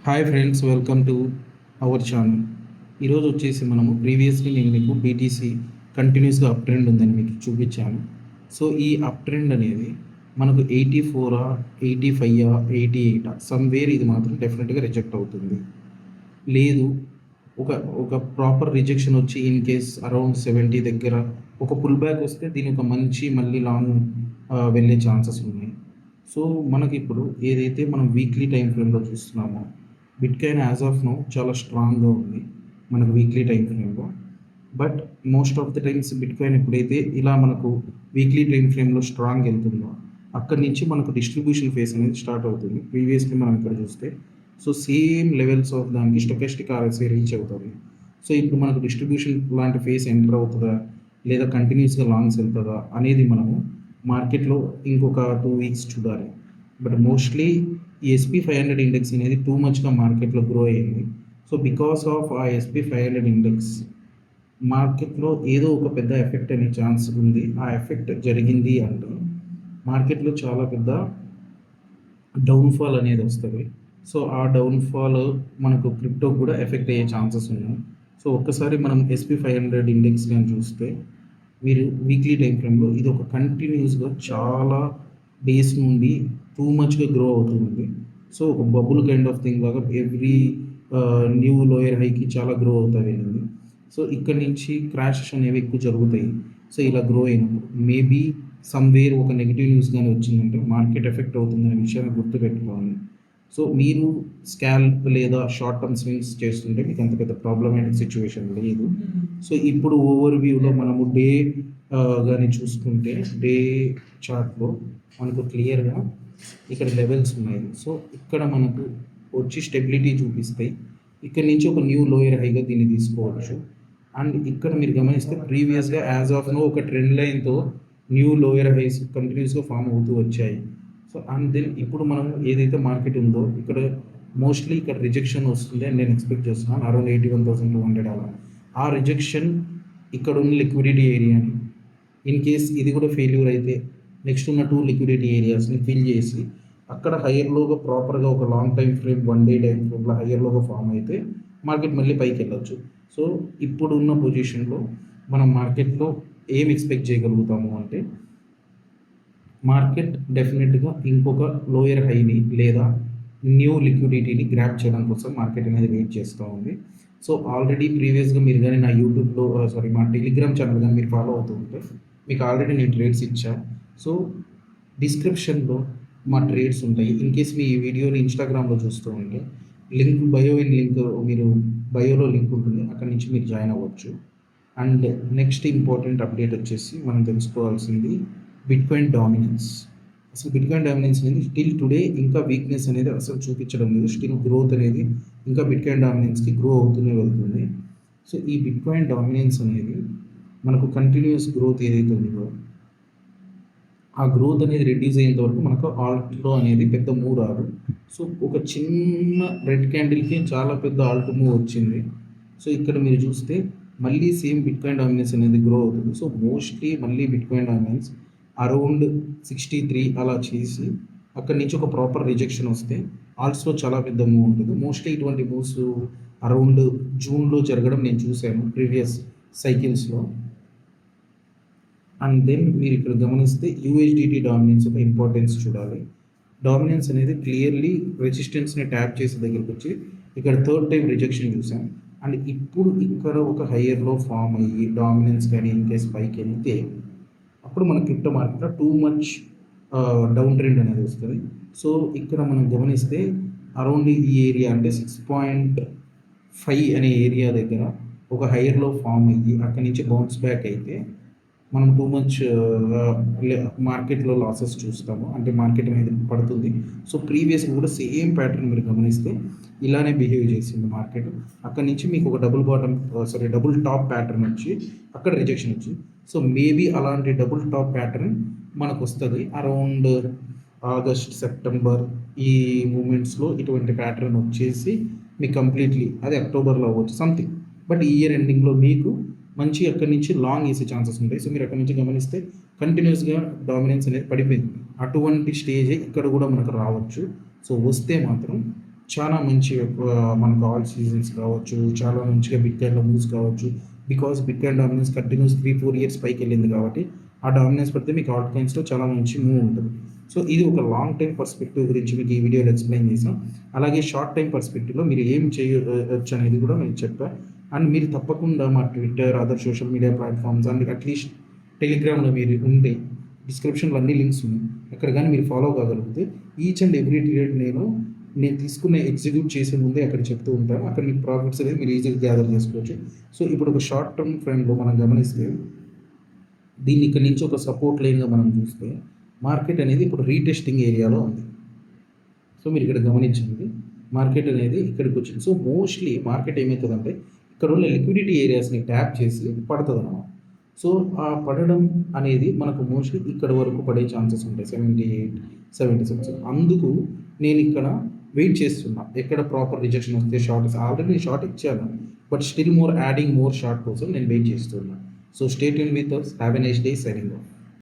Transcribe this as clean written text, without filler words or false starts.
Hi friends, welcome to our channel. ఈరోజు వచ్చేసి మనము ప్రీవియస్లీ నేను మీకు బీటీసీ కంటిన్యూస్గా అప్ ట్రెండ్ ఉందని మీకు చూపించాను. సో ఈ అప్ ట్రెండ్ అనేది మనకు 84 85 88 సమ్వేర్ ఇది మాత్రం డెఫినెట్గా రిజెక్ట్ అవుతుంది. లేదు, ఒక ఒక ప్రాపర్ రిజెక్షన్ వచ్చి ఇన్ కేస్ అరౌండ్ 70 దగ్గర ఒక పుల్ బ్యాక్ వస్తే దీని ఒక మంచి మళ్ళీ లాంగ్ వెళ్ళే ఛాన్సెస్ ఉన్నాయి. సో మనకి ఇప్పుడు ఏదైతే మనం వీక్లీ టైం ఫ్రేమ్లో చూస్తున్నామో బిట్కాయిన్ యాజ్ ఆఫ్ నో చాలా స్ట్రాంగ్గా ఉంది మనకు వీక్లీ టైం ఫ్రేమ్లో. But most of the times bitcoin ఎప్పుడైతే ఇలా మనకు వీక్లీ టైం ఫ్రేమ్లో స్ట్రాంగ్ వెళ్తుందో అక్కడి నుంచి మనకు డిస్ట్రిబ్యూషన్ ఫేస్ అనేది స్టార్ట్ అవుతుంది. ప్రీవియస్లీ మనం ఇక్కడ చూస్తే సో సేమ్ లెవెల్స్ ఆఫ్ దానికి స్టొకాస్టిక్ ఆర్ఎస్ఐ రీచ్ అవుతుంది. సో ఇప్పుడు మనకు డిస్ట్రిబ్యూషన్ లాంటి ఫేస్ ఎంటర్ అవుతుందా లేదా కంటిన్యూస్గా లాంగ్స్ వెళ్తుందా అనేది మనము మార్కెట్లో ఇంకొక 2 వీక్స్ చూడాలి. బట్ మోస్ట్లీ ఈ SP500 ఇండెక్స్ అనేది టూ మచ్గా మార్కెట్లో గ్రో అయ్యింది. సో బికాస్ ఆఫ్ ఆ SP500 ఇండెక్స్ మార్కెట్లో ఏదో ఒక పెద్ద ఎఫెక్ట్ అనే ఛాన్స్ ఉంది. ఆ ఎఫెక్ట్ జరిగింది అంటే మార్కెట్లో చాలా పెద్ద డౌన్ఫాల్ అనేది వస్తుంది. సో ఆ డౌన్ఫాల్ మనకు క్రిప్టో కూడా ఎఫెక్ట్ అయ్యే ఛాన్సెస్ ఉన్నాయి. సో ఒక్కసారి మనం SP500 ఇండెక్స్ కానీ చూస్తే మీరు వీక్లీ టైం ఫ్రేమ్లో ఇది ఒక కంటిన్యూస్గా చాలా బేస్ నుండి టూ మచ్గా గ్రో అవుతుంది. సో ఒక బబుల్ కైండ్ ఆఫ్ థింగ్ లాగా ఎవ్రీ న్యూ లోయర్ హైకి చాలా గ్రో అవుతా వెళ్ళింది. సో ఇక్కడ నుంచి క్రాషెస్ అనేవి ఎక్కువ జరుగుతాయి. సో ఇలా గ్రో అయినప్పుడు మేబీ సమ్వేర్ ఒక నెగిటివ్ న్యూస్ కానీ వచ్చిందంటే మార్కెట్ ఎఫెక్ట్ అవుతుందనే విషయాన్ని గుర్తుపెట్టుకోవాలి. సో మీరు స్కాల్ప్ లేదా షార్ట్ టర్మ్ స్వింగ్స్ చేస్తుంటే మీకు అంత పెద్ద ప్రాబ్లమాటిక్ సిచ్యువేషన్ లేదు. సో ఇప్పుడు ఓవర్ వ్యూలో మనము డే కానీ చూసుకుంటే డే చార్ట్లో మనకు క్లియర్గా ఇక్కడ లెవెల్స్ ఉన్నాయి. సో ఇక్కడ మనకు వచ్చి స్టెబిలిటీ చూపిస్తాయి. ఇక్కడ నుంచి ఒక న్యూ లోయర్ హైగా దీన్ని తీసుకోవచ్చు. అండ్ ఇక్కడ మీరు గమనిస్తే ప్రీవియస్గా యాజ్ ఆఫ్ నో ఒక ట్రెండ్ లైన్తో న్యూ లోయర్ హైస్ కంటిన్యూస్గా ఫామ్ అవుతూ వచ్చాయి. సో అండ్ దెన్ ఇప్పుడు మనం ఏదైతే మార్కెట్ ఉందో ఇక్కడ మోస్ట్లీ ఇక్కడ రిజెక్షన్ వస్తుంది అని నేను ఎక్స్పెక్ట్ చేస్తున్నాను. అరౌండ్ 81,200 అలా ఆ రిజెక్షన్ ఇక్కడ ఉన్న లిక్విడిటీ ఏరియాని ఇన్ కేస్ ఇది కూడా ఫెయిల్యూర్ అయితే నెక్స్ట్ ఉన్న 2 లిక్విడిటీ ఏరియాస్ని ఫిల్ చేసి అక్కడ హయ్యర్లోగా ప్రాపర్గా ఒక long time frame 1 day time ఫ్రేమ్లో హయ్యర్లోగా ఫామ్ అయితే మార్కెట్ మళ్ళీ పైకి వెళ్ళొచ్చు. సో ఇప్పుడున్న పొజిషన్లో మనం మార్కెట్లో ఏం ఎక్స్పెక్ట్ చేయగలుగుతాము అంటే మార్కెట్ డెఫినెట్గా ఇంకొక లోయర్ హైని లేదా న్యూ లిక్విడిటీని గ్రాప్ చేయడం కోసం మార్కెట్ అనేది వెయిట్ చేస్తూ ఉంది. సో ఆల్రెడీ ప్రీవియస్గా మీరు కానీ నా యూట్యూబ్లో మా టెలిగ్రామ్ ఛానల్ కానీ మీరు ఫాలో అవుతూ ఉంటే మీకు ఆల్రెడీ నేను ట్రేడ్స్ ఇచ్చాను. సో డిస్క్రిప్షన్లో మా ట్రేడ్స్ ఉంటాయి. ఇన్ కేస్ మీ ఈ వీడియోని ఇన్స్టాగ్రామ్లో చూస్తూ ఉంటే లింక్ మీరు బయోలో లింక్ ఉంటుంది, అక్కడి నుంచి మీరు జాయిన్ అవ్వచ్చు. అండ్ నెక్స్ట్ ఇంపార్టెంట్ అప్డేట్ వచ్చేసి మనం తెలుసుకోవాల్సింది బిట్కాయిన్ డామినెన్స్. అసలు బిట్కాయిన్ డామినెన్స్ అనేది స్టిల్ టుడే ఇంకా వీక్నెస్ అనేది అసలు చూపించడం లేదు. స్టిల్ గ్రోత్ అనేది ఇంకా బిట్కాయిన్ డామినెన్స్కి గ్రో అవుతూనే వెళ్తుంది. సో ఈ బిట్కాయిన్ డామినెన్స్ అనేది మనకు కంటిన్యూస్ గ్రోత్ ఏదైతే ఉందో ఆ గ్రోత్ అనేది రెడ్యూస్ అయ్యేంత వరకు మనకు ఆల్ట్లో అనేది పెద్ద మూవ్ రాదు. సో ఒక చిన్న రెడ్ క్యాండిల్కి చాలా పెద్ద ఆల్ట్ మూవ్ వచ్చింది. సో ఇక్కడ మీరు చూస్తే మళ్ళీ సేమ్ బిట్కాయిన్ డామినెన్స్ అనేది గ్రో అవుతుంది. సో మోస్ట్లీ మళ్ళీ బిట్కాయిన్ డామినెన్స్ అరౌండ్ 63 అలా చేసి అక్కడి నుంచి ఒక ప్రాపర్ రిజెక్షన్ వస్తే ఆల్ట్స్లో చాలా పెద్ద మూవ్ ఉంటుంది. మోస్ట్లీ ఇటువంటి మూవ్స్ అరౌండ్ జూన్లో జరగడం నేను చూశాను ప్రీవియస్ సైకిల్స్లో. అండ్ దెన్ మీరు ఇక్కడ గమనిస్తే USDT డామినెన్స్ ఒక ఇంపార్టెన్స్ చూడాలి. డామినెన్స్ అనేది క్లియర్లీ రెసిస్టెన్స్ని ట్యాప్ చేసే దగ్గరికి వచ్చి ఇక్కడ థర్డ్ టైం రిజెక్షన్ చూసాం. అండ్ ఇప్పుడు ఇక్కడ ఒక హయ్యర్లో ఫామ్ అయ్యి డామినెన్స్ కానీ ఇన్ కేస్ పైకి వెళ్తే అప్పుడు మన క్రిప్టో మార్కెట్లో టూ మచ్ డౌన్ ట్రెండ్ అనేది వస్తుంది. సో ఇక్కడ మనం గమనిస్తే అరౌండ్ ఈ ఏరియా అంటే 6.5 అనే ఏరియా దగ్గర ఒక హైయర్లో ఫామ్ అయ్యి అక్కడి నుంచి బౌన్స్ బ్యాక్ అయితే మనం టూ మచ్ మార్కెట్లో లాసెస్ చూస్తాము, అంటే మార్కెట్ అనేది పడుతుంది. సో ప్రీవియస్గా కూడా సేమ్ ప్యాటర్న్ మీరు గమనిస్తే ఇలానే బిహేవ్ చేసింది మార్కెట్. అక్కడి నుంచి మీకు ఒక డబుల్ టాప్ ప్యాటర్న్ వచ్చి అక్కడ రిజెక్షన్ వచ్చింది. సో మేబీ అలాంటి డబుల్ టాప్ ప్యాటర్న్ మనకు వస్తుంది అరౌండ్ ఆగస్ట్ సెప్టెంబర్ ఈ మూమెంట్స్లో. ఇటువంటి ప్యాటర్న్ వచ్చేసి మీకు కంప్లీట్లీ అది అక్టోబర్లో అవ్వచ్చు సంథింగ్. బట్ ఈ ఇయర్ ఎండింగ్లో మీకు మంచి అక్కడి నుంచి లాంగ్ వేసే ఛాన్సెస్ ఉంటాయి. సో మీరు అక్కడి నుంచి గమనిస్తే కంటిన్యూస్గా డామినెన్స్ అనేది పడిపోయింది. అటువంటి స్టేజ్ ఇక్కడ కూడా మనకు రావచ్చు. సో వస్తే మాత్రం చాలా మంచి మనకు ఆల్ సీజన్స్ కావచ్చు, చాలా మంచిగా బిట్‌కాయిన్‌లో మూవ్స్ కావచ్చు. Because bitcoin dominance continues 3, 4 years పైకెళ్ళింది కాబట్టి, ఆ డామినెన్స్ పడితే మీకు ఆల్ట్ కాయిన్స్‌లో చాలా మంచి మూవ్ ఉంటది. సో, ఇది ఒక లాంగ్ టైమ్ పర్స్పెక్టివ్ గురించి మీకు ఈ వీడియోలో ఎక్స్‌ప్లెయిన్ చేశాం. అలాగే షార్ట్ టైమ్ పర్స్పెక్టివ్‌లో మీరు ఏం చేయొచ్చు అనేది కూడా మీకు చెప్పా. అండ్ మీరు తప్పకుండా మా Twitter, other social media platforms and at least టెలిగ్రామ్‌లో మీరు ఉంటే డిస్క్రిప్షన్‌లో అన్ని లింక్స్ ఉన్నాయి. అక్కడ గాని మీరు ఫాలో కాగలిగితే ఈచ్ అండ్ ఎవ్రీ ట్రేడ్ నేను తీసుకున్న ఎగ్జిక్యూట్ చేసే ముందే అక్కడ చెప్తూ ఉంటాను. అక్కడ మీకు ప్రాఫిట్స్ అనేది మీరు ఈజీగా గ్యాదర్ చేసుకోవచ్చు. సో, ఇప్పుడు ఒక షార్ట్ టర్మ్ ట్రెండ్‌లో మనం గమనిస్తే దీన్ని ఇక్కడి నుంచి ఒక సపోర్ట్ లైన్‌గా మనం చూస్తే మార్కెట్ అనేది ఇప్పుడు రీటెస్టింగ్ ఏరియాలో ఉంది. సో, మీరు ఇక్కడ గమనించండి. మార్కెట్ అనేది ఇక్కడికొచ్చింది. సో, మోస్ట్‌లీ మార్కెట్ ఏమైతదంటే ఇక్కడున్న లిక్విడిటీ ఏరియాస్‌ని ట్యాప్ చేసి పడతదనమాట. సో, ఆ పడడం అనేది మనకు మోస్ట్‌లీ ఇక్కడి వరకు పడే ఛాన్సెస్ ఉంటాయి. 78, 76 అందుకు నేనిక్కడ వెయిట్ చేస్తున్నా. ఎక్కడ ప్రాపర్ రిజెక్షన్ వస్తే షార్ట్ ఆల్రెడీ షార్ట్ ఇచ్చాను. But still more adding more short కోసం నేను వెయిట్ చేస్తున్నా. So, stay tune with us. Have a nice day. Signing of.